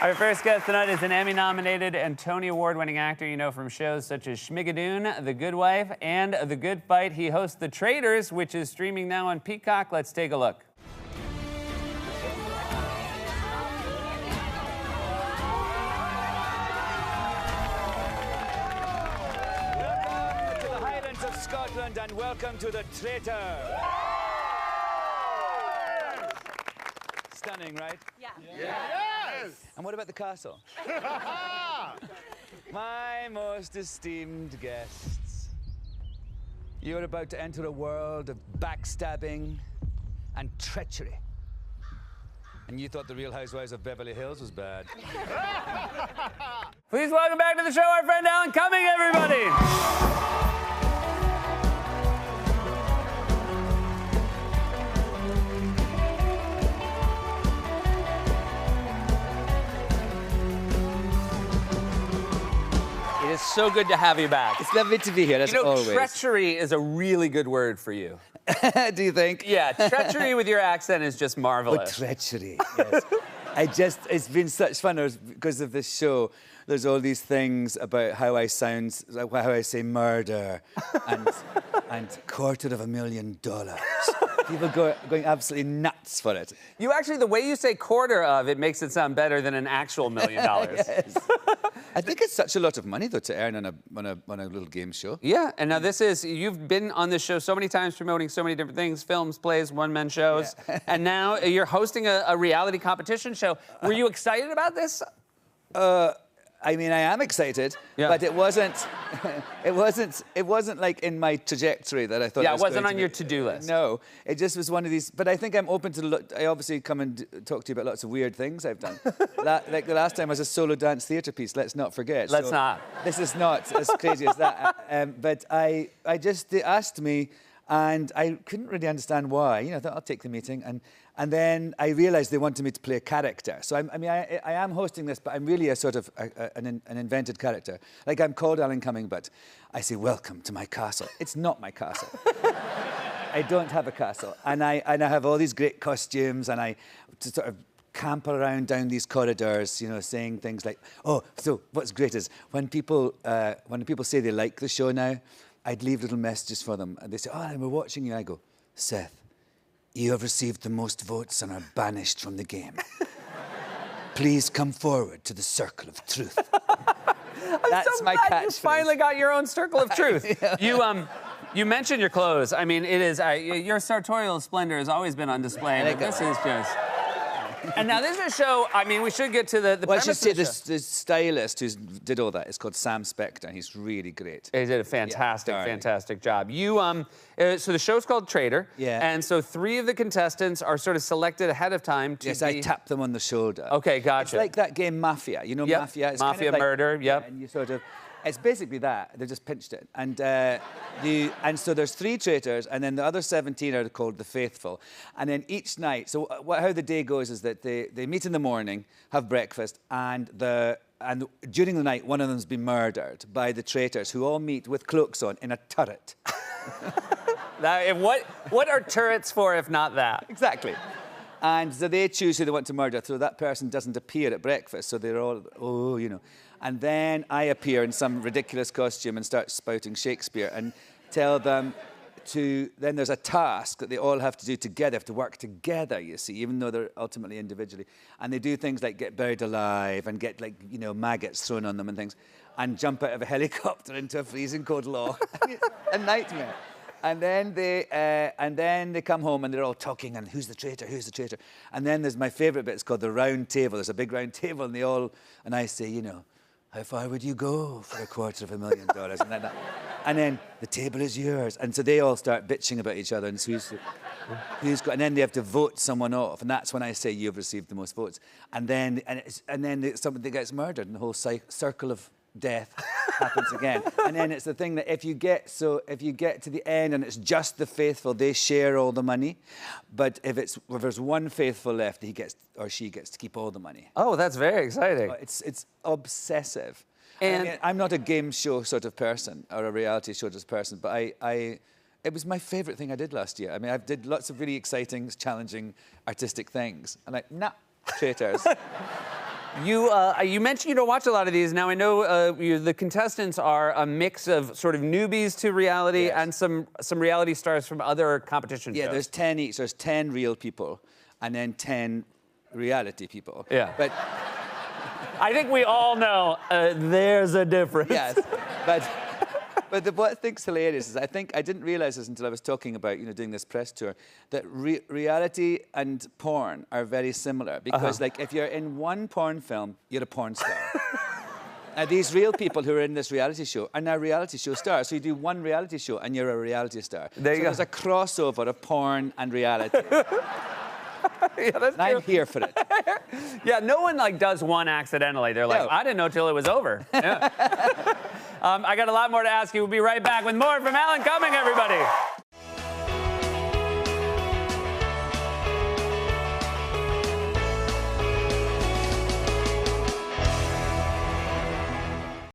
Our first guest tonight is an Emmy-nominated and Tony Award-winning actor you know from shows such as Schmigadoon, The Good Wife, and The Good Fight. He hosts The Traitors, which is streaming now on Peacock. Let's take a look. Welcome to the Highlands of Scotland and welcome to The Traitor. Stunning, right? Yeah. Yes! And what about the castle? My most esteemed guests, you're about to enter a world of backstabbing and treachery. And you thought The Real Housewives of Beverly Hills was bad. Please welcome back to the show our friend Alan Cumming, everybody. It is so good to have you back. It's lovely to be here, as always. Treachery is a really good word for you. Do you think? Yeah, treachery with your accent is just Oh, marvelous. treachery, yes. It's been such fun because of this show. There's all these things about how I sound, how I say murder and $250,000. People going absolutely nuts for it. You actually, the way you say quarter of, it makes it sound better than an actual $1 million. Yes. I think it's such a lot of money, though, to earn on a little game show. Yeah, and now you've been on this show so many times promoting so many different things, films, plays, one-man shows, and now you're hosting a reality competition show. Were you excited about this? I mean, I am excited, but it wasn't like in my trajectory that I thought. Yeah, it wasn't on your to-do list. No, it just was one of these. But I think I'm open to. I obviously come and talk to you about lots of weird things I've done. Like the last time was a solo dance theatre piece. Let's not forget. Let's not. This is not as crazy as that. But they asked me, and I couldn't really understand why. You know, I thought I'll take the meeting, and then I realised they wanted me to play a character. So I am hosting this, but I'm really a sort of an invented character. Like I'm called Alan Cumming, but I say, welcome to my castle. It's not my castle. I don't have a castle. And I have all these great costumes, and I just sort of camp around down these corridors, you know, saying things like, oh, so what's great is when people say they like the show now, I'd leave little messages for them. And they say, oh, we're watching you. I go, Seth, you have received the most votes and are banished from the game. Please come forward to the circle of truth. That's so my glad catchphrase. You finally got your own circle of truth. You mentioned your clothes. I mean, it is your sartorial splendor has always been on display. But this is just. And now this is a show. I mean, we should get to the Well, I premise should say of the show. the stylist who did all that is called Sam Spector. He's really great. He did a fantastic, darling. fantastic job. You, so the show's called Traitor. Yeah. And so 3 of the contestants are sort of selected ahead of time to Yes, be... I tap them on the shoulder. Okay, gotcha. It's like that game Mafia. You know Yep. Mafia? It's Mafia, kind of like, murder, yep. And you sort of... It's basically that. They just pinched it. And so there's 3 traitors, and then the other 17 are called the faithful. And then each night, so how the day goes is that they meet in the morning, have breakfast, and during the night, one of them's been murdered by the traitors, who all meet with cloaks on in a turret. Now, what are turrets for if not that? Exactly. And so they choose who they want to murder, so that person doesn't appear at breakfast, so they're all, oh, you know. And then I appear in some ridiculous costume and start spouting Shakespeare and tell them then there's a task that they all have to do together, they have to work together, you see, even though they're ultimately individually. And they do things like get buried alive and get, like, you know, maggots thrown on them and things, and jump out of a helicopter into a freezing cold loch. A nightmare. And then they come home and they're all talking, and who's the traitor, who's the traitor? And then there's my favourite bit, it's called the round table. There's a big round table, and I say, you know, how far would you go for $250,000? And like that. And then the table is yours. And so they all start bitching about each other, and and then they have to vote someone off, and that's when I say you've received the most votes. And then somebody gets murdered, and the whole circle of death happens again. And then it's the thing that if you get to the end and it's just the faithful, they share all the money. But if there's one faithful left, he gets or she gets to keep all the money. Oh, that's very exciting. It's obsessive. And I mean, I'm not a game show sort of person or a reality show sort of person, but it was my favourite thing I did last year. I mean, I did lots of really exciting, challenging, artistic things. And nah, traitors. You mentioned you don't watch a lot of these. Now I know the contestants are a mix of sort of newbies to reality and some reality stars from other competition shows. Yeah, there's 10 each. There's 10 real people and then 10 reality people. Yeah. But I think we all know there's a difference. yes, but what I think's hilarious is I didn't realize this until I was talking about doing this press tour, that reality and porn are very similar because like if you're in one porn film, you're a porn star. Now these real people who are in this reality show are now reality show stars. So you do one reality show and you're a reality star. There you go. There's a crossover of porn and reality. Yeah, that's true. I'm here for it. Yeah, no one like does one accidentally. They're like, No. I didn't know till it was over. Yeah. I got a lot more to ask you. We'll be right back with more from Alan Cumming, everybody.